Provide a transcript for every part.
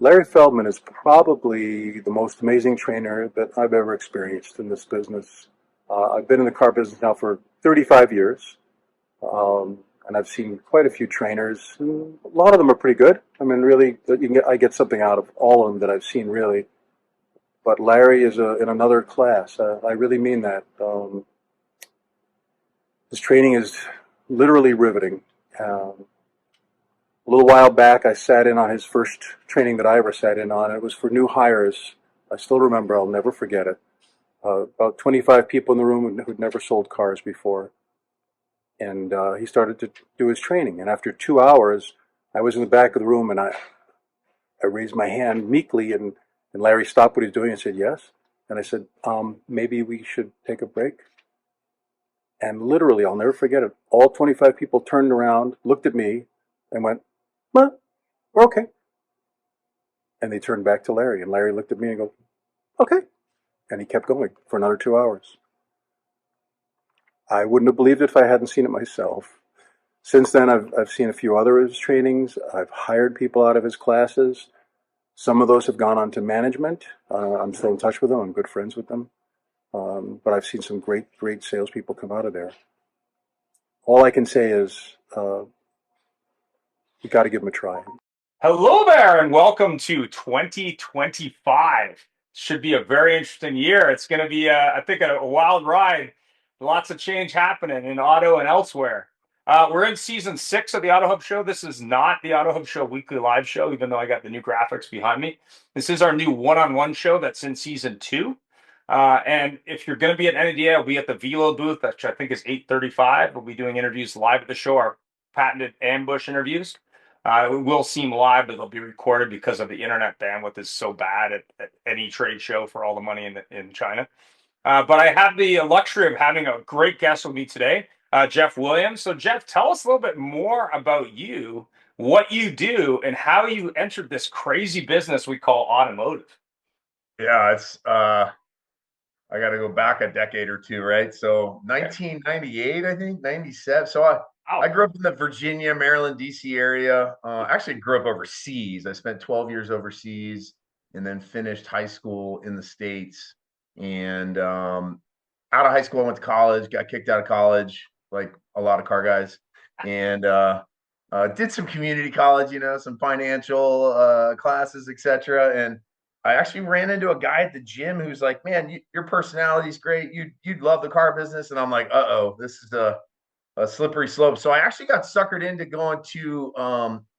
Larry Feldman is probably the most amazing trainer that I've ever experienced in this business. I've been in the car business now for 35 years, and I've seen quite a few trainers. And a lot of them are pretty good. I mean, really, I get something out of all of them that I've seen, really. But Larry is in another class. I really mean that. His training is literally riveting. A little while back, I sat in on his first training that I ever sat in on. It was for new hires. I still remember, I'll never forget it. About 25 people in the room who'd never sold cars before. And he started to do his training. And after 2 hours, I was in the back of the room and I raised my hand meekly and Larry stopped what he was doing and said, yes. And I said, maybe we should take a break. And literally, I'll never forget it. All 25 people turned around, looked at me, and went, well, we're okay. And they turned back to Larry, and Larry looked at me and go, okay. And he kept going for another 2 hours. I wouldn't have believed it if I hadn't seen it myself. Since then, I've seen a few other of his trainings. I've hired people out of his classes. Some of those have gone on to management. I'm still in touch with them. I'm good friends with them. But I've seen some great salespeople come out of there. All I can say is you got to give them a try. Hello there, and welcome to 2025. Should be a very interesting year. It's going to be, I think, a wild ride. Lots of change happening in auto and elsewhere. We're in season 6 of the Auto Hub Show. This is not the Auto Hub Show weekly live show, even though I got the new graphics behind me. This is our new one-on-one show that's in season 2. And if you're going to be at NADA, I'll be at the Velo booth, which I think is 8:35. We'll be doing interviews live at the show, our patented ambush interviews. It will seem live, but they'll be recorded because of the internet bandwidth is so bad at any trade show for all the money in China. But I have the luxury of having a great guest with me today, Jeff Williams. So, Jeff, tell us a little bit more about you, what you do, and how you entered this crazy business we call automotive. Yeah, it's I got to go back a decade or two, right? So 1998, I think, 97. So I Wow. grew up in the Virginia, Maryland, DC area. Actually grew up overseas. I spent 12 years overseas and then finished high school in the States. And out of high school, I went to college, got kicked out of college, like a lot of car guys, and did some community college, some financial classes, etc. And I actually ran into a guy at the gym who's like, "Man, your personality's great. You'd love the car business." And I'm like, "Uh-oh, this is a slippery slope." So I actually got suckered into going to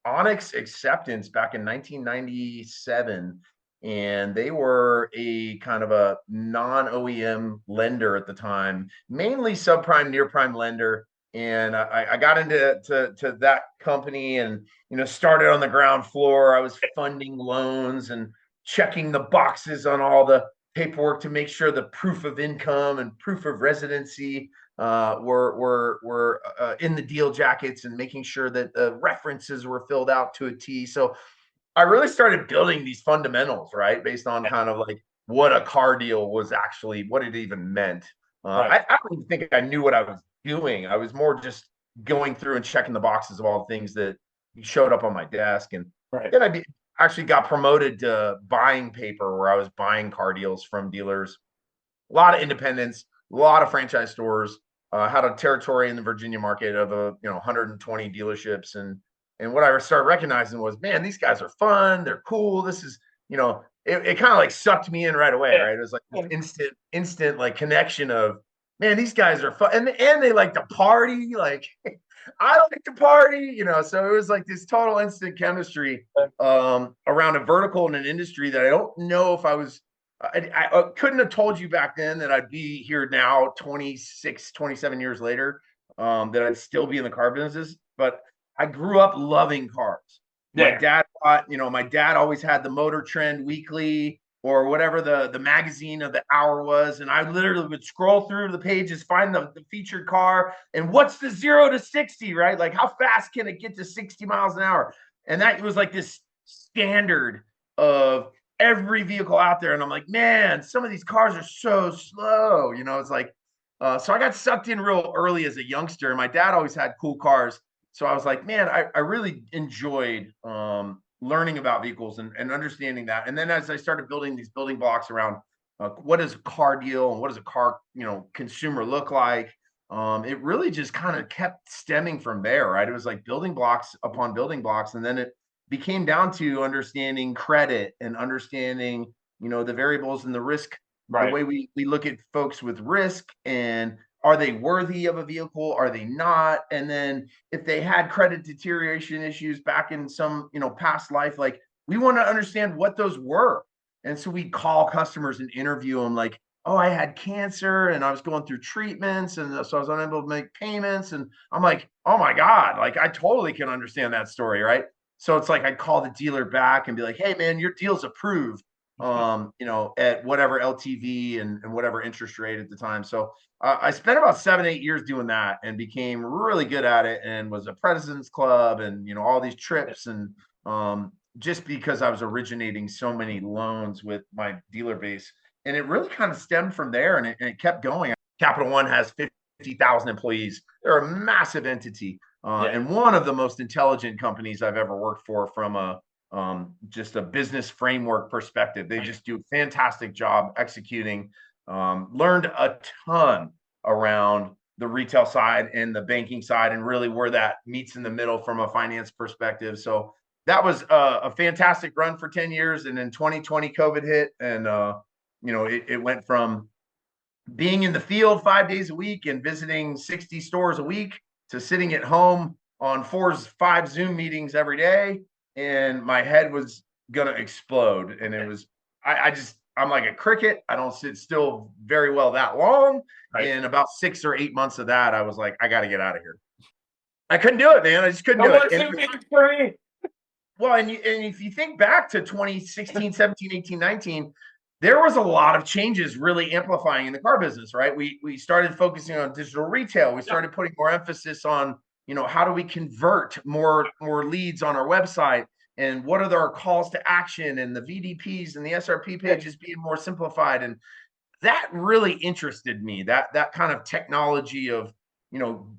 Onyx Acceptance back in 1997, and they were a kind of a non-OEM lender at the time, mainly subprime, near prime lender. And I got into that company and started on the ground floor. I was funding loans and checking the boxes on all the paperwork to make sure the proof of income and proof of residency were in the deal jackets and making sure that the references were filled out to a T. So I really started building these fundamentals, right, based on kind of like what a car deal was actually, what it even meant. Right. I don't even think I knew what I was doing. I was more just going through and checking the boxes of all the things that showed up on my desk. And Right. then actually got promoted to buying paper, where I was buying car deals from dealers. A lot of independents, a lot of franchise stores. Had a territory in the Virginia market of 120 dealerships, and what I started recognizing was, man, these guys are fun. They're cool. This is, it kind of like sucked me in right away, right? It was like this instant like connection of, man, these guys are fun, and they like to party. Like I like to party, So it was like this total instant chemistry around a vertical in an industry that I don't know if I couldn't have told you back then that I'd be here now 26, 27 years later, that I'd still be in the car business. But I grew up loving cars. My Yeah. dad thought, my dad always had the Motor Trend Weekly or whatever the magazine of the hour was. And I literally would scroll through the pages, find the featured car, and what's the 0 to 60, right? Like how fast can it get to 60 miles an hour? And that was like this standard of every vehicle out there. And I'm like, man, some of these cars are so slow. It's like, so I got sucked in real early as a youngster. My dad always had cool cars. So I was like, man, I really enjoyed learning about vehicles and understanding that. And then as I started building these building blocks around what is a car deal and what does a car, consumer look like, it really just kind of kept stemming from there, right? It was like building blocks upon building blocks. And then it became down to understanding credit and understanding, the variables and the risk, the Right. way we look at folks with risk, and are they worthy of a vehicle? Are they not? And then if they had credit deterioration issues back in some, past life, like we want to understand what those were. And so we call customers and interview them like, oh, I had cancer and I was going through treatments. And so I was unable to make payments. And I'm like, oh my God, like I totally can understand that story. Right. So it's like I'd call the dealer back and be like, hey man, your deal's approved, at whatever LTV and whatever interest rate at the time. So I spent about 7, 8 years doing that and became really good at it, and was a President's Club and all these trips, and just because I was originating so many loans with my dealer base, and it really kind of stemmed from there, and it kept going. Capital One has 50,000 employees. They're a massive entity, and one of the most intelligent companies I've ever worked for from a just a business framework perspective. They just do a fantastic job executing. Learned a ton around the retail side and the banking side, and really where that meets in the middle from a finance perspective. So that was a fantastic run for 10 years. And in 2020, COVID hit, and it went from being in the field 5 days a week and visiting 60 stores a week to sitting at home on 5 Zoom meetings every day. And my head was gonna explode. And it was, I'm like a cricket. I don't sit still very well that long. Right. In about 6 or 8 months of that, I was like, I got to get out of here. I couldn't do it, man. I just couldn't do it. For Well, and if you think back to 2016, 17, 18, 19, there was a lot of changes really amplifying in the car business, right? We started focusing on digital retail. We started putting more emphasis on, how do we convert more leads on our website, and what are our calls to action, and the VDPs and the SRP pages being more simplified. And that really interested me, that kind of technology of,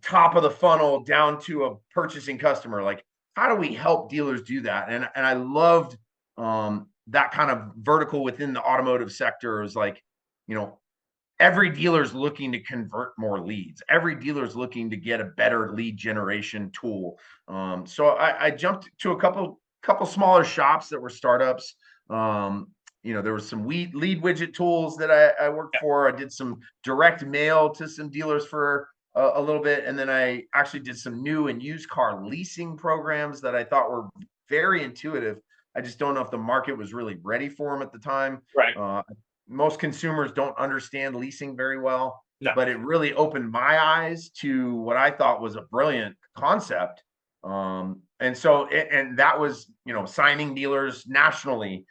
top of the funnel down to a purchasing customer. Like, how do we help dealers do that? And I loved that kind of vertical within the automotive sector. Is like, every dealer's looking to convert more leads. Every dealer's looking to get a better lead generation tool. So I jumped to a couple smaller shops that were startups. There was some lead widget tools that I worked for. I did some direct mail to some dealers for a little bit. And then I actually did some new and used car leasing programs that I thought were very intuitive. I just don't know if the market was really ready for them at the time. Right. Most consumers don't understand leasing very well, No. but it really opened my eyes to what I thought was a brilliant concept. And so, and that was, signing dealers nationally,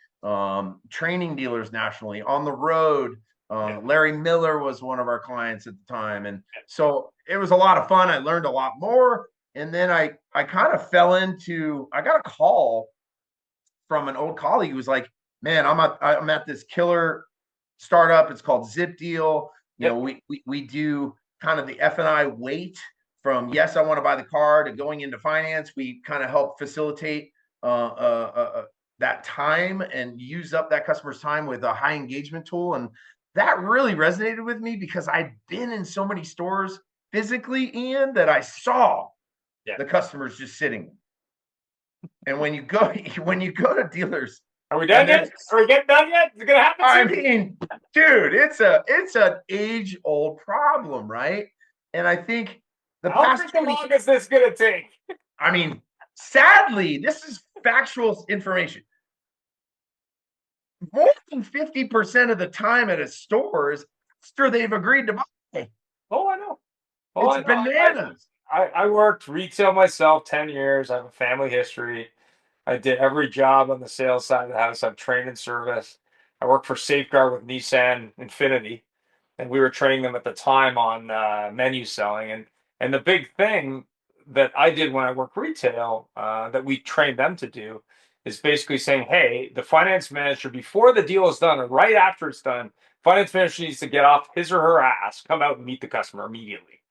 training dealers nationally on the road. Larry Miller was one of our clients at the time. And so it was a lot of fun. I learned a lot more. And then I kind of I got a call from an old colleague who was like, man, I'm at this killer startup. It's called Zip Deal. We do kind of the F&I wait from, yes, I want to buy the car, to going into finance. We kind of help facilitate that time and use up that customer's time with a high engagement tool. And that really resonated with me because I'd been in so many stores physically, Ian, that I saw the customers just sitting. And when you go to dealers, Are we done yet? Are we getting done yet? Is it gonna happen I soon? mean, dude, it's an age-old problem, right? And I think How long is this gonna take? I mean, sadly, this is factual information. More than 50% of the time at a store is after they've agreed to buy. Oh, I know. It's bananas. I worked retail myself 10 years. I have a family history. I did every job on the sales side of the house. I've trained in service. I worked for Safeguard with Nissan Infinity, and we were training them at the time on menu selling. And the big thing that I did when I worked retail that we trained them to do is basically saying, hey, the finance manager, before the deal is done or right after it's done, finance manager needs to get off his or her ass, come out and meet the customer immediately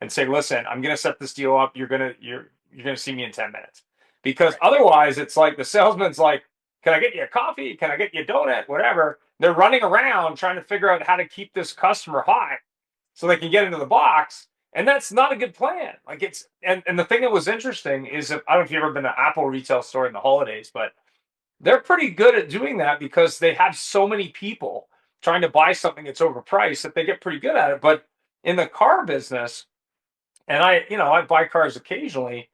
and say, listen, I'm going to set this deal up. You're going to see me in 10 minutes. because otherwise it's like the salesman's like, can I get you a coffee? Can I get you a donut? Whatever. They're running around trying to figure out how to keep this customer hot so they can get into the box. And that's not a good plan. Like and the thing that was interesting is, I don't know if you've ever been to Apple retail store in the holidays, but they're pretty good at doing that because they have so many people trying to buy something that's overpriced that they get pretty good at it. But in the car business, and I buy cars occasionally,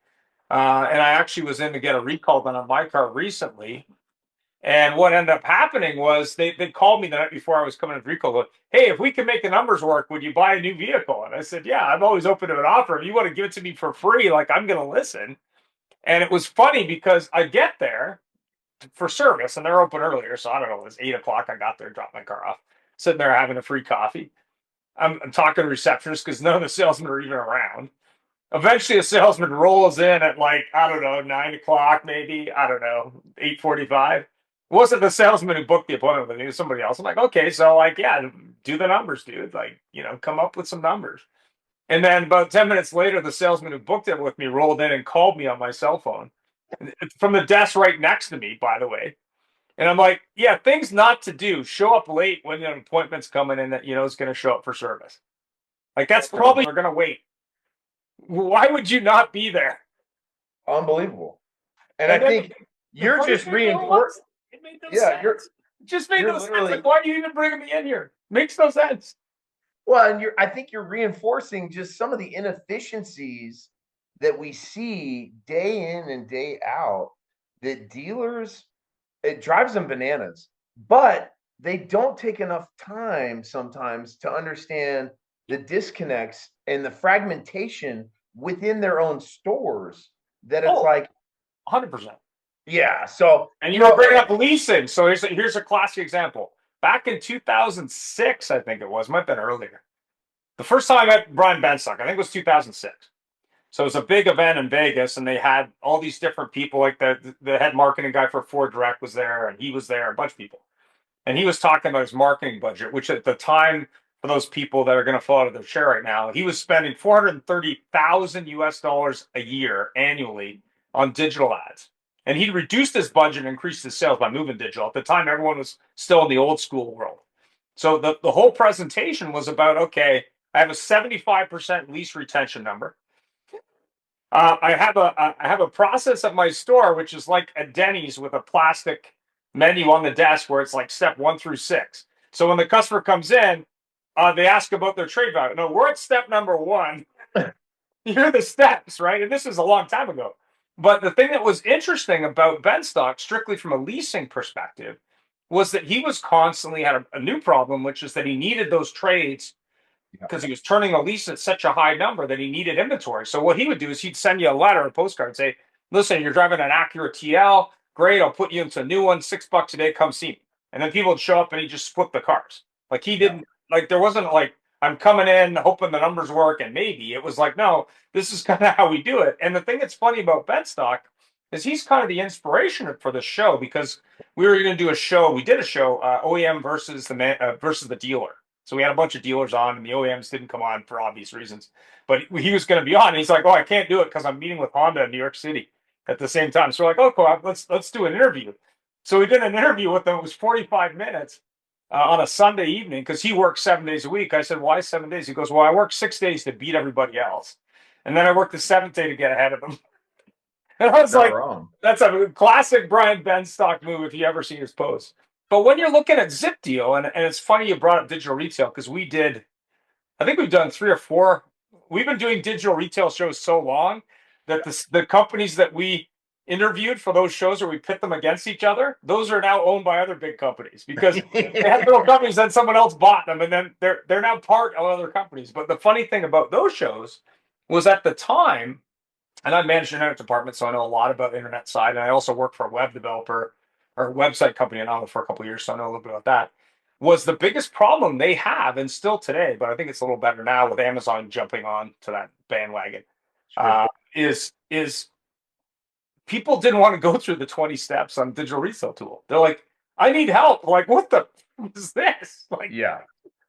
and I actually was in to get a recall done on my car recently. And what ended up happening was they called me the night before I was coming to recall. Going, hey, if we can make the numbers work, would you buy a new vehicle? And I said, yeah, I'm always open to an offer. If you want to give it to me for free, like I'm going to listen. And it was funny because I get there for service and they're open earlier. So I don't know, it was 8 o'clock. I got there, dropped my car off, sitting there having a free coffee. I'm talking to receptionists because none of the salesmen are even around. Eventually, a salesman rolls in at like, I don't know, 9 o'clock, maybe, I don't know, 8:45. It wasn't the salesman who booked the appointment with me, it was somebody else. I'm like, okay, so like, yeah, do the numbers, dude. Like, come up with some numbers. And then about 10 minutes later, the salesman who booked it with me rolled in and called me on my cell phone from the desk right next to me, by the way. And I'm like, yeah, things not to do. Show up late when an appointment's coming in that is going to show up for service. Like that's probably we're going to wait. Why would you not be there? Unbelievable. And I then think you're just reinforcing. It made no Yeah, sense. It just made you're no sense. literally- Like, why are you even bringing me in here? Makes no sense. Well, and I think you're reinforcing just some of the inefficiencies that we see day in and day out that dealers, it drives them bananas, but they don't take enough time sometimes to understand the disconnects and the fragmentation within their own stores that it's like 100%. yeah. So And you were bringing up leasing. So here's a classic example. Back in 2006, I think it was, might have been earlier. The first time I met Brian Benstock, I think it was 2006. So it was a big event in Vegas, and they had all these different people. Like the head marketing guy for Ford Direct was there, and he was there, a bunch of people. And he was talking about his marketing budget, which at the time, for those people that are going to fall out of their chair right now, he was spending 430,000 US dollars a year annually on digital ads. And he reduced his budget and increased his sales by moving digital. At the time, everyone was still in the old school world. So the whole presentation was about, okay, I have a 75% lease retention number. I have a process at my store, which is like a Denny's with a plastic menu on the desk where it's like step 1 through 6. So when the customer comes in, they ask about their trade value. No, we're at step number 1. Here are the steps, right? And this is a long time ago. But the thing that was interesting about Benstock, strictly from a leasing perspective, was that he was constantly had a new problem, which is that he needed those trades because he was turning a lease at such a high number that he needed inventory. So what he would do is he'd send you a letter, a postcard, say, listen, you're driving an Acura TL. Great, I'll put you into a new one, $6 a day, come see me. And then people would show up and he'd just flip the cars. Like he didn't, like there wasn't like, I'm coming in hoping the numbers work and maybe. It was like, no, this is kind of how we do it. And the thing that's funny about Benstock is he's kind of the inspiration for the show because we were going to do a show. We did a show, OEM versus the dealer. So we had a bunch of dealers on, and the OEMs didn't come on for obvious reasons. But he was going to be on. And he's like, "Oh, I can't do it because I'm meeting with Honda in New York City at the same time." So we're like, "Oh, cool. Let's do an interview." So we did an interview with him. It was 45 minutes on a Sunday evening because he works 7 days a week. I said, "Why 7 days?" He goes, "Well, I work 6 days to beat everybody else, and then I work the seventh day to get ahead of them." And I was not like, wrong. "That's a classic Brian Benstock move if you ever seen his post." But when you're looking at Zip Deal, and it's funny you brought up digital retail because I think we've done 3 or 4. We've been doing digital retail shows so long that the companies that we interviewed for those shows where we pit them against each other, those are now owned by other big companies because they had little companies, then someone else bought them, and then they're now part of other companies. But the funny thing about those shows was at the time, and I managed an internet department, so I know a lot about the internet side, and I also work for a web developer or website company and all for a couple of years, so I know a little bit about that. Was the biggest problem they have, and still today, but I think it's a little better now with Amazon jumping on to that bandwagon, is people didn't want to go through the 20 steps on digital retail tool. They're like, I need help. Like, what the is this? Like,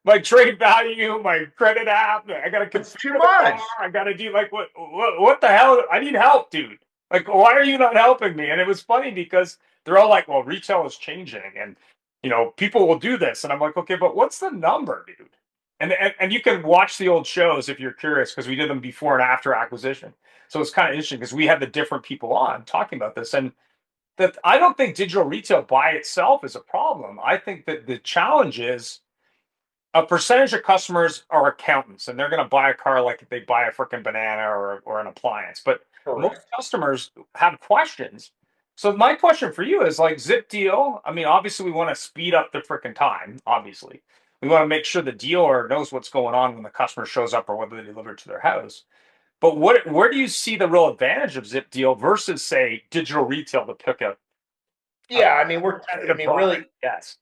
my trade value, my credit app. I got to It's too much. I got to do like what the hell? I need help, dude. Like, why are you not helping me? And it was funny because they're all like, well, retail is changing and, people will do this. And I'm like, okay, but what's the number, dude? And you can watch the old shows if you're curious because we did them before and after acquisition. So it's kind of interesting because we had the different people on talking about this. And that I don't think digital retail by itself is a problem. I think that the challenge is a percentage of customers are accountants and they're going to buy a car like they buy a freaking banana or an appliance. But most Correct. customers have questions. So my question for you is like Zip Deal. I mean, obviously we want to speed up the freaking time. Obviously, we want to make sure the dealer knows what's going on when the customer shows up or whether they deliver it to their house. But where do you see the real advantage of Zip Deal versus say digital retail to pick a Yeah, I mean, competitive really, product? Yes.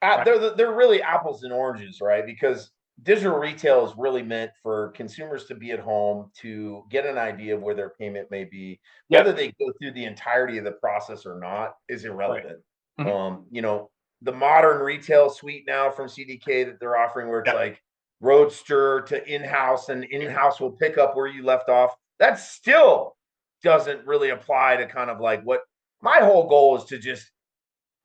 Right. they're really apples and oranges, right? Because digital retail is really meant for consumers to be at home to get an idea of where their payment may be. Whether Yep. they go through the entirety of the process or not is Right. irrelevant. Mhm. The modern retail suite now from CDK that they're offering, where it's Yep. like Roadster to in-house, and in-house will pick up where you left off. That still doesn't really apply to kind of like what my whole goal is to just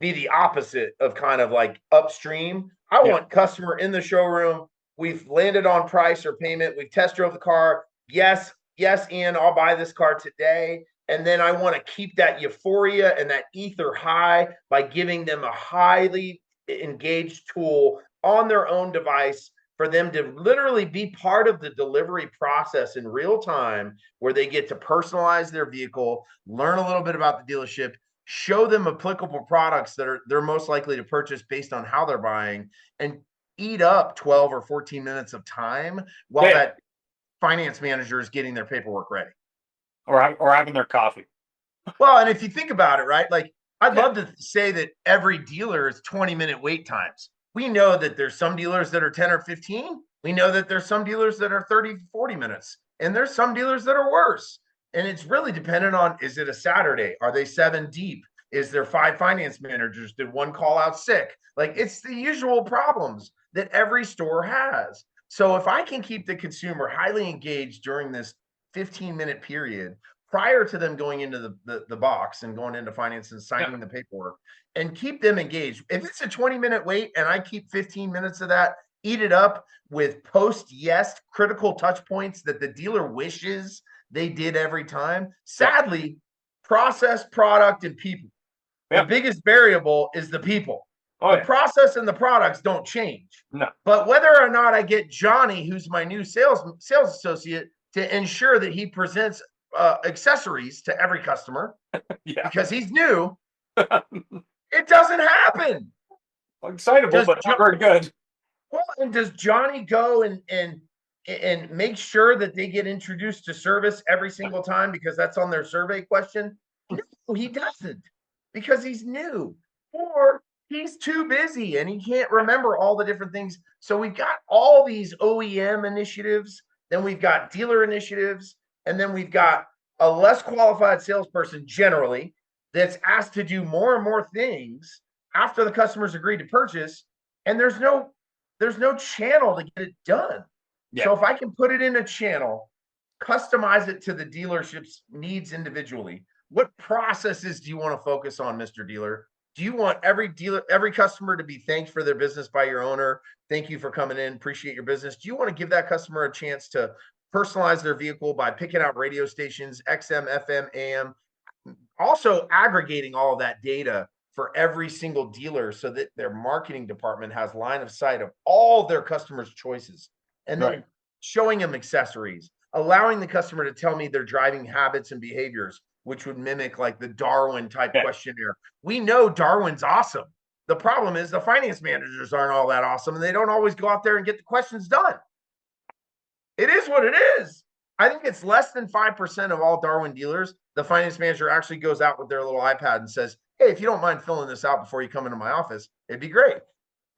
be the opposite of kind of like upstream. I Yeah. want customer in the showroom. We've landed on price or payment. We've test drove the car. Yes, yes, Ian, I'll buy this car today. And then I want to keep that euphoria and that ether high by giving them a highly engaged tool on their own device for them to literally be part of the delivery process in real time, where they get to personalize their vehicle, learn a little bit about the dealership, show them applicable products that they're most likely to purchase based on how they're buying, and eat up 12 or 14 minutes of time while Yeah. that finance manager is getting their paperwork ready. Or having their coffee. Well, and if you think about it, right, like I'd Yeah. love to say that every dealer is 20-minute wait times. We know that there's some dealers that are 10 or 15. We know that there's some dealers that are 30, 40 minutes. And there's some dealers that are worse. And it's really dependent on, is it a Saturday? Are they 7 deep? Is there 5 finance managers? Did one call out sick? Like, it's the usual problems that every store has. So if I can keep the consumer highly engaged during this 15-minute period prior to them going into the box and going into finance and signing the paperwork, and keep them engaged. If it's a 20-minute wait and I keep 15 minutes of that, eat it up with post yes critical touch points that the dealer wishes they did every time. Sadly, process, product, and people. The Yeah. biggest variable is the people. Oh The yeah. process and the products don't change. No. But whether or not I get Johnny, who's my new sales associate, to ensure that he presents accessories to every customer Yeah. because he's new, it doesn't happen. Excitable, Does but not very good. Well, and does Johnny go and make sure that they get introduced to service every single time because that's on their survey question? No, he doesn't, because he's new, or he's too busy and he can't remember all the different things. So we've got all these OEM initiatives, then we've got dealer initiatives, and then we've got a less qualified salesperson generally that's asked to do more and more things after the customers agreed to purchase, and there's no channel to get it done. Yeah. So if I can put it in a channel, customize it to the dealership's needs individually. What processes do you want to focus on, Mr. Dealer? Do you want every customer to be thanked for their business by your owner? Thank you for coming in. Appreciate your business. Do you want to give that customer a chance to personalize their vehicle by picking out radio stations, XM, FM, AM, also aggregating all of that data for every single dealer so that their marketing department has line of sight of all their customers' choices, and then Right. showing them accessories, allowing the customer to tell me their driving habits and behaviors, which would mimic like the Darwin type Yeah. questionnaire. We know Darwin's awesome. The problem is the finance managers aren't all that awesome, and they don't always go out there and get the questions done. It is what it is. I think it's less than 5% of all Darwin dealers. The finance manager actually goes out with their little iPad and says, hey, if you don't mind filling this out before you come into my office, it'd be great.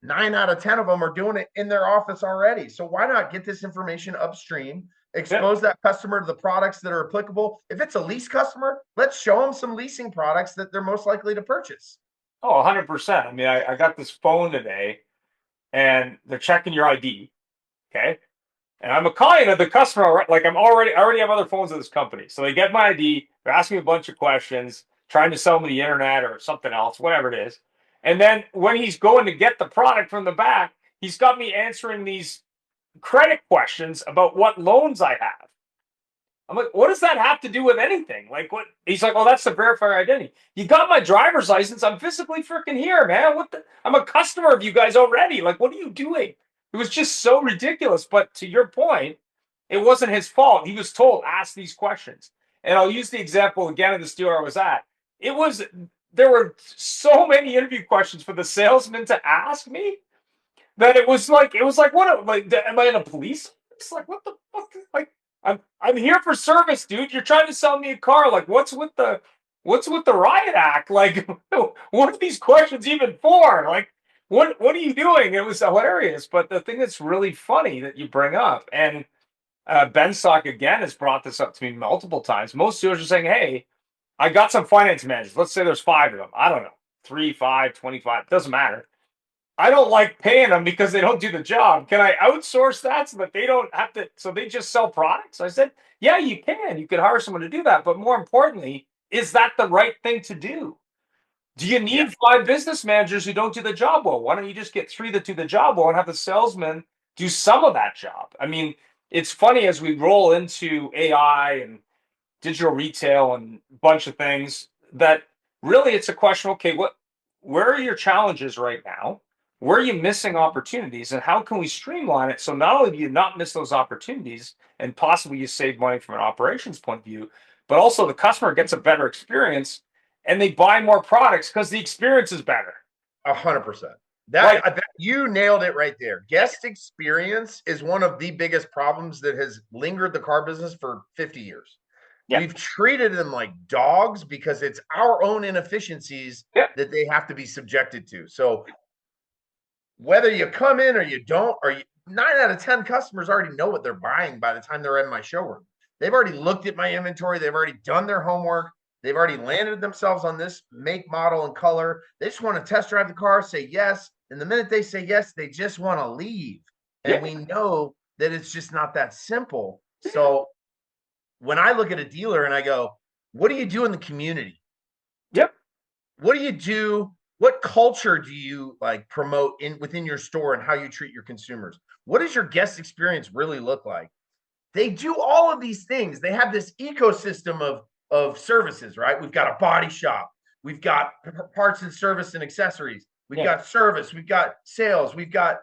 9 out of 10 of them are doing it in their office already. So why not get this information upstream, expose that customer to the products that are applicable? If it's a lease customer, let's show them some leasing products that they're most likely to purchase. Oh, 100%. I mean, I got this phone today and they're checking your ID. Okay. And I'm a client of the customer. Like I already have other phones of this company. So they get my ID. They're asking me a bunch of questions, trying to sell me the internet or something else, whatever it is. And then when he's going to get the product from the back, he's got me answering these credit questions about what loans I have. I'm like, what does that have to do with anything? Like, what? He's like, oh, that's to verify your identity. You got my driver's license. I'm physically freaking here, man. What the? I'm a customer of you guys already. Like, what are you doing? It was just so ridiculous. But to your point, it wasn't his fault. He was told, ask these questions. And I'll use the example again of the store I was at. There were so many interview questions for the salesman to ask me that it was like what like am I in a police? It's like what the fuck? Like I'm here for service, dude. You're trying to sell me a car. Like what's with the riot act? Like what are these questions even for? Like what are you doing? It was hilarious. But the thing that's really funny that you bring up, and Ben Stock again has brought this up to me multiple times. Most dealers are saying, "Hey, I got some finance managers. Let's say there's 5 of them. I don't know, 3, 5, 25. Doesn't matter. I don't like paying them because they don't do the job. Can I outsource that so that they don't have to, so they just sell products?" I said, yeah, you can. You could hire someone to do that. But more importantly, is that the right thing to do? Do you Yeah, need 5 business managers who don't do the job well? Why don't you just get 3 that do the job well and have the salesman do some of that job? I mean, it's funny as we roll into AI and digital retail and a bunch of things that really it's a question, okay, where are your challenges right now? Where are you missing opportunities and how can we streamline it so not only do you not miss those opportunities and possibly you save money from an operations point of view, but also the customer gets a better experience and they buy more products because the experience is better. 100%. Like, You nailed it right there. Guest experience is one of the biggest problems that has lingered the car business for 50 years. yeah, We've treated them like dogs because it's our own inefficiencies yeah, that they have to be subjected to. So whether you come in or you don't, 9 out of 10 customers already know what they're buying by the time they're in my showroom. They've already looked at my inventory. They've already done their homework. They've already landed themselves on this make, model, and color. They just want to test drive the car, say yes. And the minute they say yes, they just want to leave. And yeah, we know that it's just not that simple. So when I look at a dealer and I go, what do you do in the community? yeah, What do you do? What culture do you like promote within your store and how you treat your consumers? What does your guest experience really look like? They do all of these things. They have this ecosystem of services, right? We've got a body shop, we've got parts and service and accessories, we've yeah. got service, we've got sales, we've got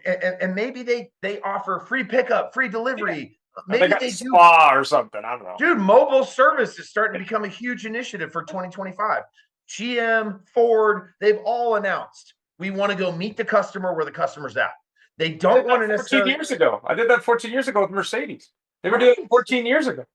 and maybe they offer free pickup, free delivery. They Maybe got a they do. spa or something. I don't know. Dude, mobile service is starting to become a huge initiative for 2025. GM, Ford, they've all announced we want to go meet the customer where the customer's at. They I don't did want that to 14 necessarily. years ago. I did that 14 years ago with Mercedes. They were doing it Right. 14 years ago.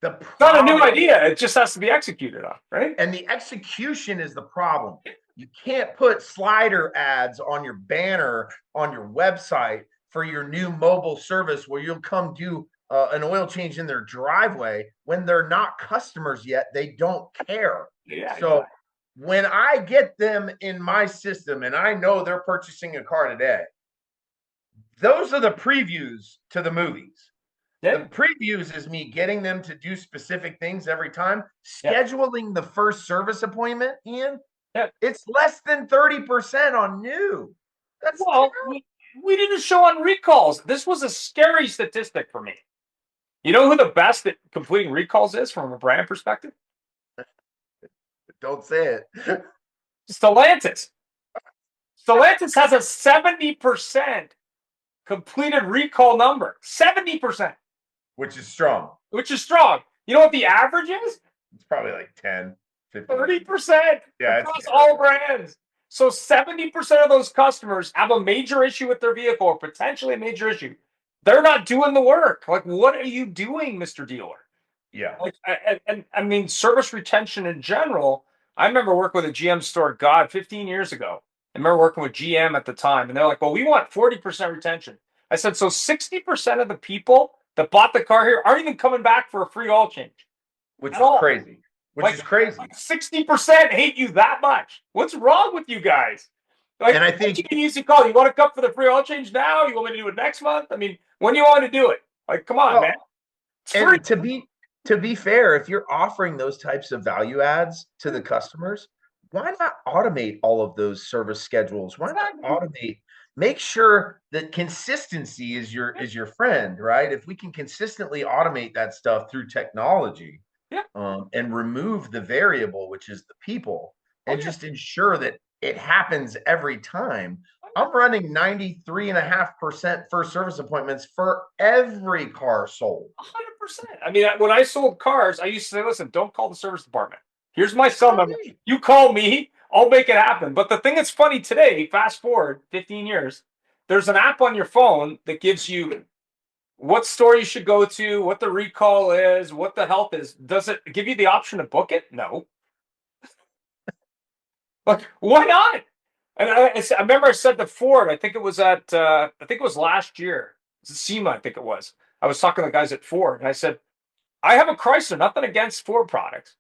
The It's not a new problem, idea. It just has to be executed on, right? and the execution is the problem. You can't put slider ads on your banner on your website for your new mobile service where you'll come do an oil change in their driveway when they're not customers yet. They don't care. Yeah, So exactly. when I get them in my system and I know they're purchasing a car today, those are the previews to the movies. The Yeah, previews is me getting them to do specific things every time, yeah, scheduling the first service appointment, Ian. yeah. It's less than 30% on new. That's Well, we did a show on recalls. This was a scary statistic for me. You know who the best at completing recalls is from a brand perspective? don't say it. Stellantis. Stellantis has a 70% completed recall number. 70%, Which is strong. which is strong. You know what the average is? It's probably like 10, 15. 30% Yeah, across all brands. So 70% of those customers have a major issue with their vehicle or potentially a major issue. They're not doing the work. Like, what are you doing, Mr. Dealer? yeah. Like, and I mean, service retention in general. I remember working with a GM store, God, 15 years ago. I remember working with GM at the time, and they're like, well, we want 40% retention. I said, so 60% of the people that bought the car here aren't even coming back for a free oil change Which at is all. crazy. Which is crazy. 60% hate you that much. What's wrong with you guys? Like, And I think you can easily call. You want to come for the free oil change now? You want me to do it next month? I mean, when you want to do it. Like, come on, man. Well, It's free. and to be fair, if you're offering those types of value adds to the customers, why not automate all of those service schedules? Why not Exactly. automate? Make sure that consistency is your friend, right? If we can consistently automate that stuff through technology, Yeah. and remove the variable, which is the people, Oh and yeah. just ensure that it happens every time. I'm running 93.5% first service appointments for every car sold. 100%. I mean, when I sold cars, I used to say, listen, don't call the service department. Here's my cell number. Right. You call me, I'll make it happen. But the thing that's funny today, fast forward 15 years, there's an app on your phone that gives you what store you should go to, what the recall is, what the health is. Does it give you the option to book it? No. Like, why not? And I remember I said to Ford, I think it was last year. It was SEMA, I think it was. I was talking to the guys at Ford, and I said, I have a Chrysler, nothing against Ford products.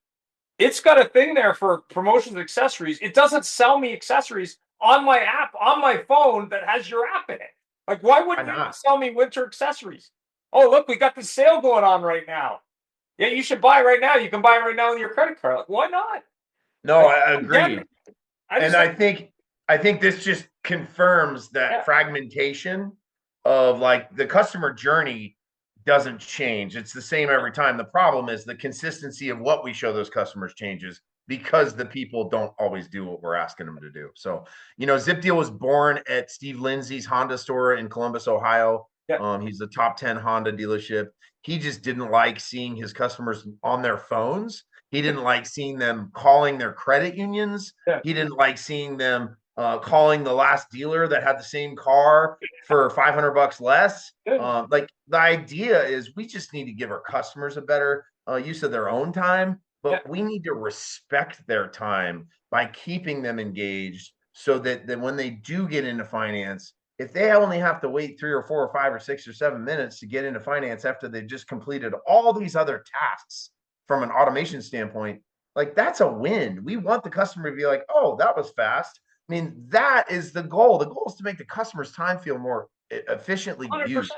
It's got a thing there for promotions and accessories. It doesn't sell me accessories on my app, on my phone that has your app in it. Like, why Why wouldn't you not? sell me winter accessories? Oh, look, we got the sale going on right now. Yeah, you should buy right now. You can buy right now with your credit card. Like, why not? No, Like, I I don't get agreed. it. I And just don't. I think this just confirms that Yeah, fragmentation of like the customer journey doesn't change. It's the same every time. The problem is the consistency of what we show those customers changes because the people don't always do what we're asking them to do. So, Zip Deal was born at Steve Lindsay's Honda store in Columbus, Ohio. yeah, He's the top 10 Honda dealership. He just didn't like seeing his customers on their phones. He didn't like seeing them calling their credit unions. yeah. He didn't like seeing them calling the last dealer that had the same car for $500 less. Good. Like the idea is we just need to give our customers a better use of their own time, Yeah, but we need to respect their time by keeping them engaged so that when they do get into finance, if they only have to wait 3 or 4 or 5 or 6 or 7 minutes to get into finance after they've just completed all these other tasks from an automation standpoint, like that's a win. We want the customer to be like, oh, that was fast. I mean, that is the goal. The goal is to make the customer's time feel more efficiently used. 100%.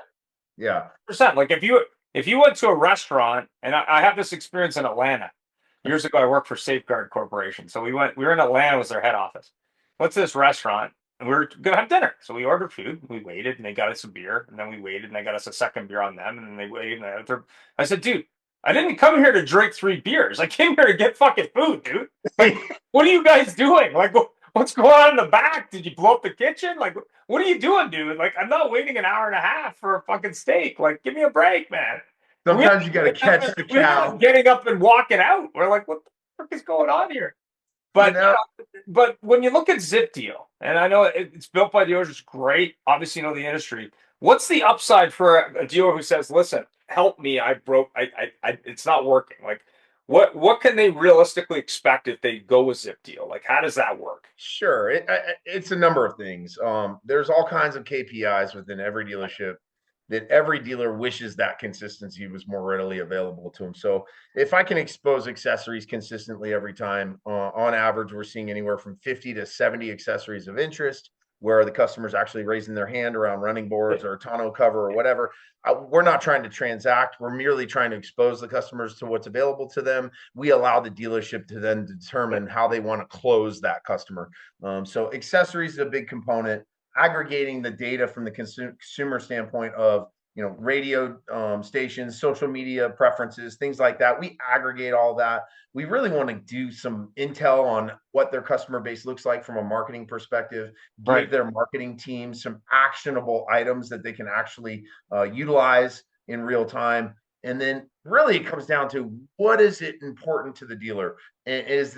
Yeah. Like if you went to a restaurant, and I have this experience in Atlanta. Years ago, I worked for Safeguard Corporation. So we were in Atlanta, was their head office. Went to this restaurant, and we were gonna have dinner. So we ordered food, we waited, and they got us a beer, and then we waited, and they got us a second beer on them, and then they waited, and I said, dude, I didn't come here to drink 3 beers. I came here to get fucking food, dude. Like, what are you guys doing? Like, what's going on in the back? Did you blow up the kitchen? Like, what are you doing, dude? Like, I'm not waiting an hour and a half for a fucking steak. Like, give me a break, man. We Sometimes you got to catch the we ended cow. up getting up and walking out. We're like, what the fuck is going on here? You But know, but when you look at Zip Deal, and I know it's built by dealers, it's great. Obviously, you know the industry. What's the upside for a dealer who says, "Listen, help me. I broke. It's not working." Like, what can they realistically expect if they go with Zip Deal? Like, how does that work? sure. It's a number of things. There's all kinds of KPIs within every dealership that every dealer wishes that consistency was more readily available to them. So if I can expose accessories consistently every time, on average, we're seeing anywhere from 50 to 70 accessories of interest where the customer's actually raising their hand around running boards or a tonneau cover or whatever. We're not trying to transact. We're merely trying to expose the customers to what's available to them. We allow the dealership to then determine how they want to close that customer. So accessories is a big component. Aggregating the data from the consumer standpoint of radio stations, social media preferences, things like that. We aggregate all that. We really want to do some intel on what their customer base looks like from a marketing perspective, give Right. their marketing team some actionable items that they can actually utilize in real time. And then really it comes down to what is it important to the dealer? Is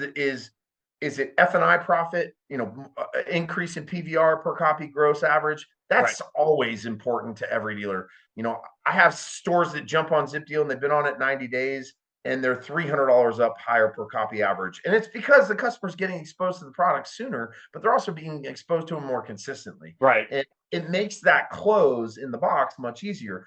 it F&I profit, increase in PVR per copy gross average? Right. That's always important to every dealer. I have stores that jump on Zip Deal and they've been on it 90 days and they're $300 up higher per copy average. And it's because the customer's getting exposed to the product sooner, but they're also being exposed to them more consistently. Right. And it makes that close in the box much easier.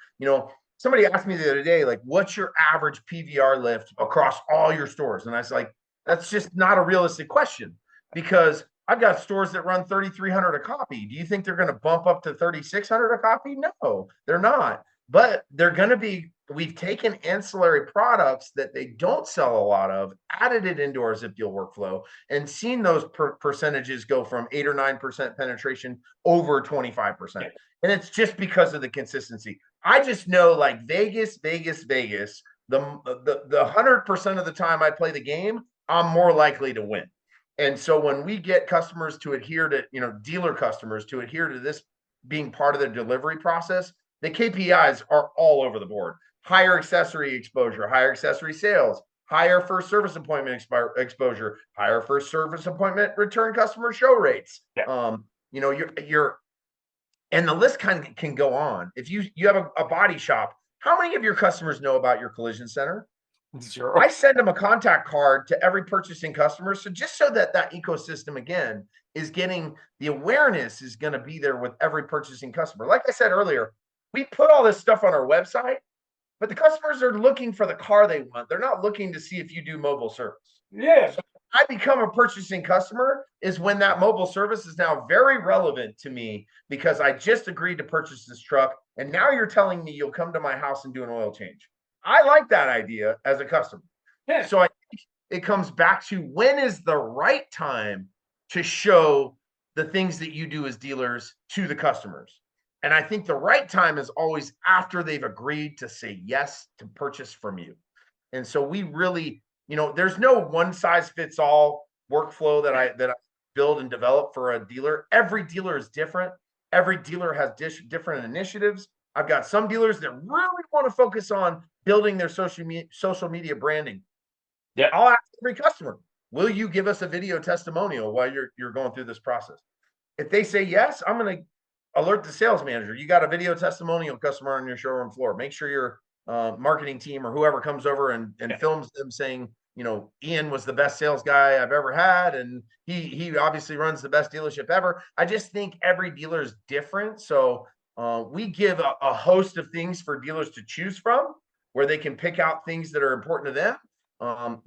Somebody asked me the other day, like, what's your average PVR lift across all your stores? And I was like, that's just not a realistic question because I've got stores that run 3,300 a copy. Do you think they're going to bump up to 3,600 a copy? No, they're not. But they're going to be, we've taken ancillary products that they don't sell a lot of, added it into our Zip Deal workflow, and seen those percentages go from 8 or 9% penetration over 25%. And it's just because of the consistency. I just know, like Vegas, Vegas, the 100% of the time I play the game, I'm more likely to win. And so when we get customers to adhere to, dealer customers to adhere to this being part of their delivery process, the KPIs are all over the board. Higher accessory exposure, higher accessory sales, higher first service appointment exposure, higher first service appointment return customer show rates. Yeah. You're and the list can go on. If you have a body shop, how many of your customers know about your collision center? Zero. I send them a contact card to every purchasing customer. So just so that ecosystem again is getting the awareness is going to be there with every purchasing customer. Like I said earlier, we put all this stuff on our website, but the customers are looking for the car they want. They're not looking to see if you do mobile service. Yeah. So I become a purchasing customer is when that mobile service is now very relevant to me because I just agreed to purchase this truck. And now you're telling me you'll come to my house and do an oil change. I like that idea as a customer. Yeah. So I think it comes back to when is the right time to show the things that you do as dealers to the customers. And I think the right time is always after they've agreed to say yes to purchase from you. And so we really, there's no one size fits all workflow that I build and develop for a dealer. Every dealer is different. Every dealer has different initiatives. I've got some dealers that really want to focus on building their social media branding. Yeah. I'll ask every customer, will you give us a video testimonial while you're going through this process? If they say yes, I'm going to alert the sales manager. You got a video testimonial customer on your showroom floor. Make sure your marketing team or whoever comes over and films them saying, Ian was the best sales guy I've ever had. And he obviously runs the best dealership ever. I just think every dealer is different. So we give a host of things for dealers to choose from where they can pick out things that are important to them.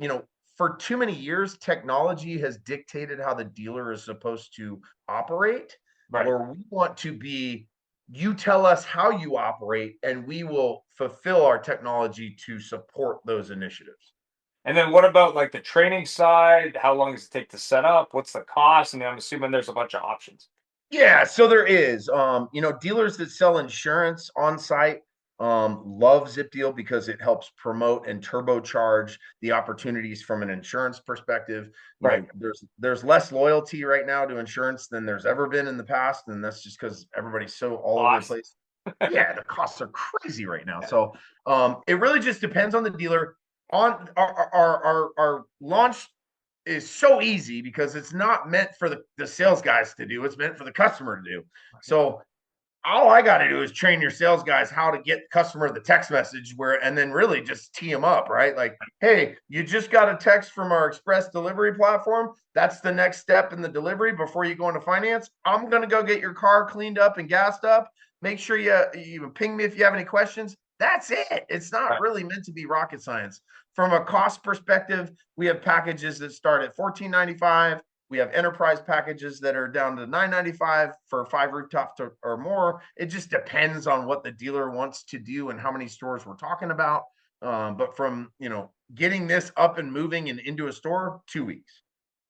For too many years, technology has dictated how the dealer is supposed to operate. Right. Where we want to be, you tell us how you operate, and we will fulfill our technology to support those initiatives. And then what about like the training side? How long does it take to set up? What's the cost? I mean, I'm assuming there's a bunch of options. Yeah, so there is. Dealers that sell insurance on site love Zip Deal because it helps promote and turbocharge the opportunities from an insurance perspective. Right. There's less loyalty right now to insurance than there's ever been in the past, and that's just because everybody's so all over the place. Yeah, the costs are crazy right now. So it really just depends on the dealer. On our launch is so easy because it's not meant for the sales guys to do. It's meant for the customer to do. So all I got to do is train your sales guys how to get the customer the text message and then really just tee them up, right? Like, hey, you just got a text from our express delivery platform. That's the next step in the delivery before you go into finance. I'm going to go get your car cleaned up and gassed up. Make sure you ping me if you have any questions. That's it. It's not really meant to be rocket science. From a cost perspective, we have packages that start at $14.95. We have enterprise packages that are down to $9.95 for 5 rooftops or more. It just depends on what the dealer wants to do and how many stores we're talking about. But from getting this up and moving and into a store, 2 weeks.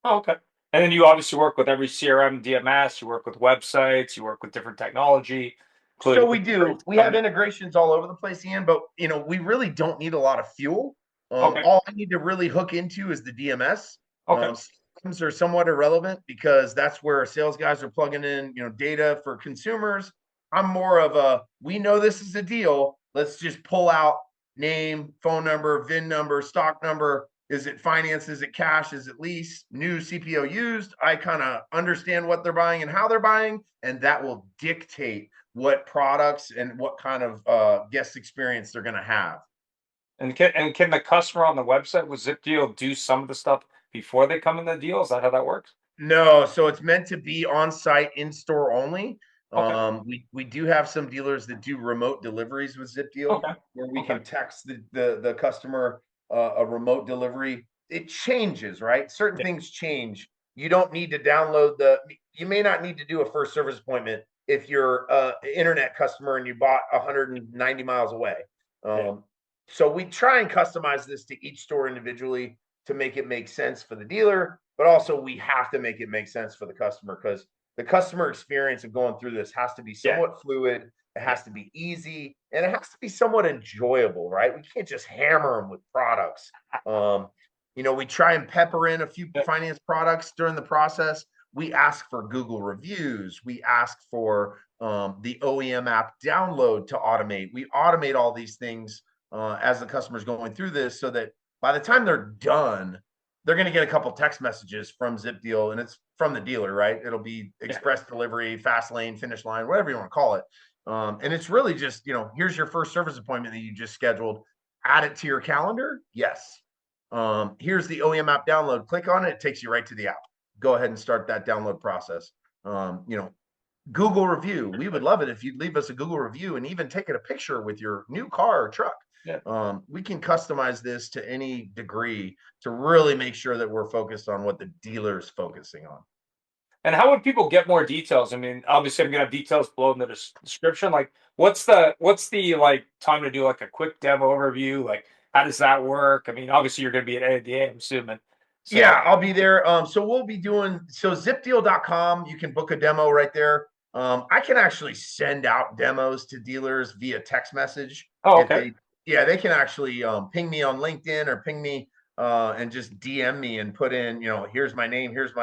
Oh, okay. And then you obviously work with every CRM, DMS. You work with websites. You work with different technology. So we do. We have integrations all over the place, Ian. But Okay. we really don't need a lot of fuel. All I need to really hook into is the DMS. Okay. Systems are somewhat irrelevant because that's where sales guys are plugging in, data for consumers. I'm more of we know this is a deal. Let's just pull out name, phone number, VIN number, stock number. Is it finance? Is it cash? Is it lease? New CPO used? I kind of understand what they're buying and how they're buying, and that will dictate what products and what kind of guest experience they're going to have. And can the customer on the website with Zip Deal do some of the stuff before they come in the deal? Is that how that works? No, so it's meant to be on site, in store only. Okay. We do have some dealers that do remote deliveries with Zip Deal, where we can text the customer a remote delivery. It changes, right? Certain things change. you don't need to download you may not need to do a first service appointment if you're an internet customer and you bought 190 miles away. Yeah. So we try and customize this to each store individually to make it make sense for the dealer, but also we have to make it make sense for the customer, because the customer experience of going through this has to be Yeah. somewhat fluid. It has to be easy, and it has to be somewhat enjoyable, right? We can't just hammer them with products. We try and pepper in a few finance products during the process. We ask for Google reviews. We ask for the OEM app download to automate. We automate all these things as the customer's going through this, so that by the time they're done, they're going to get a couple text messages from ZipDeal, and it's from the dealer, right? It'll be express delivery, fast lane, finish line, whatever you want to call it. And it's really just, here's your first service appointment that you just scheduled. Add it to your calendar. Yes. Here's the OEM app download. Click on it. It takes you right to the app. Go ahead and start that download process. Google review. We would love it if you'd leave us a Google review and even take a picture with your new car or truck. Yeah. We can customize this to any degree to really make sure that we're focused on what the dealer's focusing on. And how would people get more details? I mean, obviously, I'm gonna have details below in the description. Like, what's the like time to do like a quick demo overview? Like, how does that work? I mean, obviously, you're gonna be at NADA, I'm assuming. So, yeah, I'll be there. So we'll be doing zipdeal.com. You can book a demo right there. I can actually send out demos to dealers via text message. oh, If okay. they can actually ping me on LinkedIn or ping me and just DM me and put in, here's my name, here's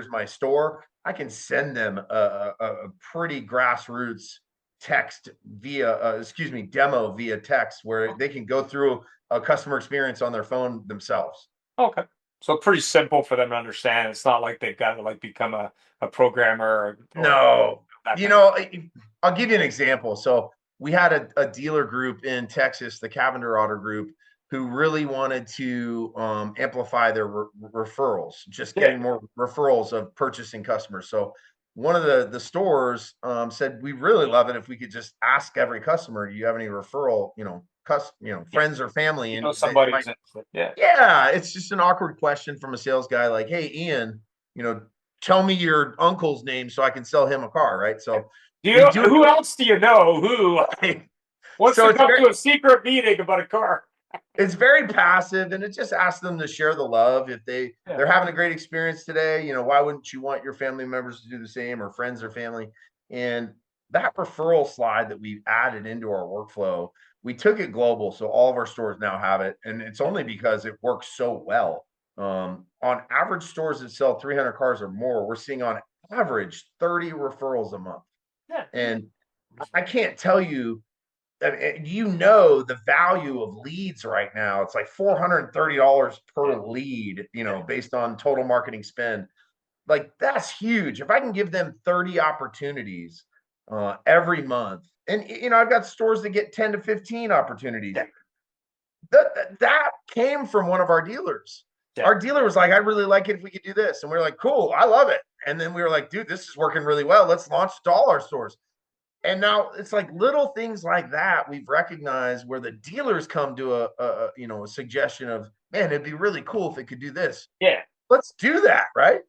my store. I can send them a pretty grassroots text demo via text, where they can go through a customer experience on their phone themselves. Okay. So pretty simple for them to understand. It's not like they've got to like become a programmer or No, that you kind of. know, I'll give you an example. So we had a dealer group in Texas, the Cavender Auto Group, who really wanted to amplify their referrals, just Yeah. getting more referrals of purchasing customers. So one of the stores said, we really love it if we could just ask every customer, do you have any referral, Yeah. friends or family? You And know they somebody might, who's interested. Yeah. yeah, it's just an awkward question from a sales guy, like, hey, Ian, tell me your uncle's name so I can sell him a car, right? So Do we you do who else do you know who it. wants So to come to a secret meeting about a car? it's very passive, and it just asks them to share the love. If Yeah. they're having a great experience today, why wouldn't you want your family members to do the same, or friends or family? And that referral slide that we've added into our workflow, we took it global, so all of our stores now have it, and it's only because it works so well. On average, stores that sell 300 cars or more, we're seeing on average 30 referrals a month. Yeah. And I can't tell you, the value of leads right now. It's like $430 per lead, based on total marketing spend. Like, that's huge. If I can give them 30 opportunities every month, and I've got stores that get 10 to 15 opportunities. Yeah. That came from one of our dealers. Yeah. Our dealer was like, I'd really like it if we could do this. And we are like, cool, I love it. And then we were like, dude, this is working really well. Let's launch to all our stores. And now it's like little things like that we've recognized, where the dealers come to a suggestion of, man, it'd be really cool if it could do this. Yeah. Let's do that, right?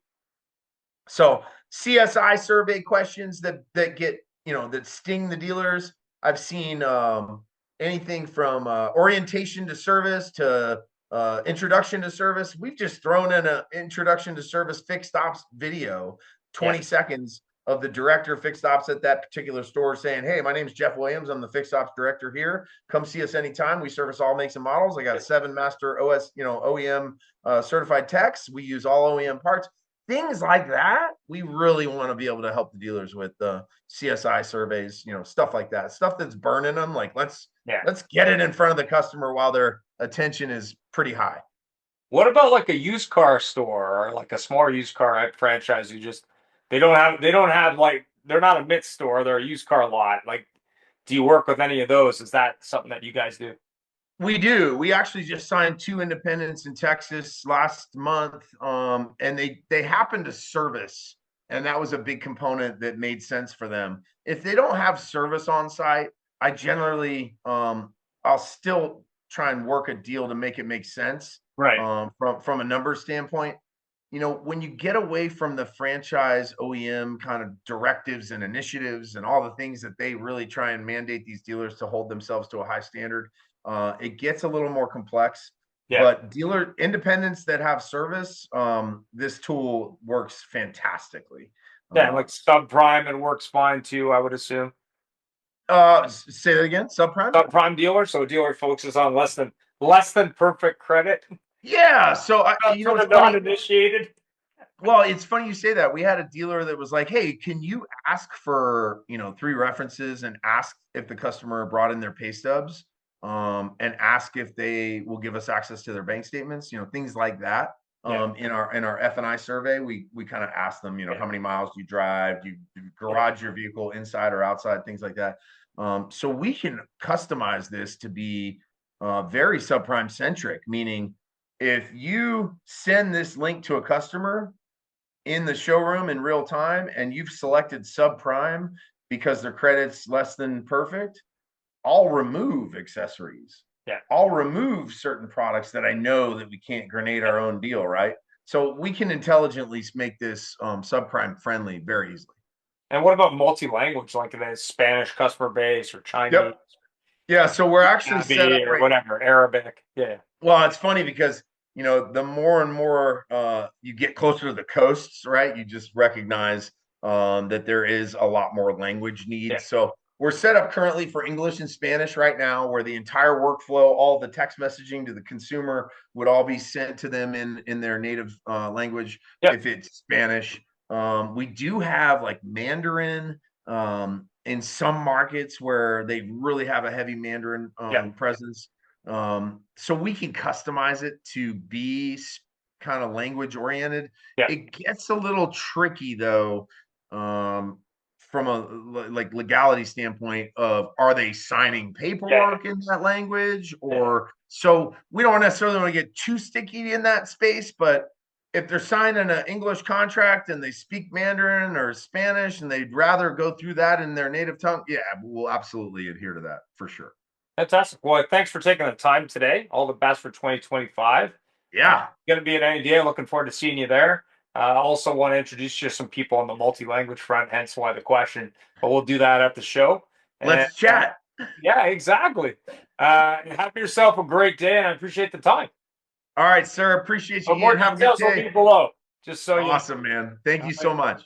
So CSI survey questions that get, that sting the dealers. I've seen anything from orientation to service to introduction to service. We've just thrown in an introduction to service fixed ops video, 20 seconds of the director of fixed ops at that particular store saying, hey, my name's Jeff Williams. I'm the fixed ops director here. Come see us anytime. We service all makes and models. I got 7 master OEM certified techs. We use all OEM parts. Things like that, we really want to be able to help the dealers with CSI surveys, stuff like that, stuff that's burning them. Like, let's get it in front of the customer while their attention is pretty high. What about like a used car store or like a small used car franchise who just they don't have like they're not a MIT store, they're a used car lot. Like, do you work with any of those? Is that something that you guys do? We do. We actually just signed 2 independents in Texas last month, and they happen to service, and that was a big component that made sense for them. If they don't have service on site, I generally I'll still try and work a deal to make it make sense, Right. from a numbers standpoint. when you get away from the franchise OEM kind of directives and initiatives and all the things that they really try and mandate these dealers to hold themselves to a high standard, it gets a little more complex. Yeah. But dealer independents that have service, this tool works fantastically. Yeah, like subprime, it works fine too, I would assume. Say that again. Subprime. Subprime dealer, so dealer focuses on less than perfect credit. Yeah. So For it's the funny. non-initiated. Well, it's funny you say that. We had a dealer that was like, "Hey, can you ask for 3 references and ask if the customer brought in their pay stubs, and ask if they will give us access to their bank statements, things like that." Yeah. In our F&I survey, we kind of asked them, how many miles do you drive? Do you garage your vehicle inside or outside? Things like that. So we can customize this to be very subprime centric, meaning if you send this link to a customer in the showroom in real time and you've selected subprime because their credit's less than perfect, I'll remove accessories. Yeah. I'll remove certain products that I know that we can't grenade our own deal, right? So we can intelligently make this subprime friendly very easily. And what about multi-language, like the Spanish customer base or Chinese? Yep. Yeah. So we're actually set up Or whatever, Arabic. Yeah. Well, it's funny because the more and more you get closer to the coasts, right? You just recognize that there is a lot more language needs. Yeah. So we're set up currently for English and Spanish right now, where the entire workflow, all the text messaging to the consumer would all be sent to them in their native language. Yeah. If it's Spanish, we do have like Mandarin in some markets where they really have a heavy Mandarin presence. So we can customize it to be kind of language oriented. Yeah. It gets a little tricky though, from a legality standpoint of, are they signing paperwork in that language, or so we don't necessarily want to get too sticky in that space. But if they're signing an English contract and they speak Mandarin or Spanish and they'd rather go through that in their native tongue, yeah, we'll absolutely adhere to that for sure. Fantastic. Well, thanks for taking the time today. All the best for 2025. Yeah. Going to be at NADA. Looking forward to seeing you there. I also want to introduce you to some people on the multi-language front, hence why the question. But we'll do that at the show. Let's chat. Yeah, exactly. Have yourself a great day, and I appreciate the time. All right, sir. Appreciate you. More Ian. Have a good details will day. be below. Just so awesome, man. Thank you so much.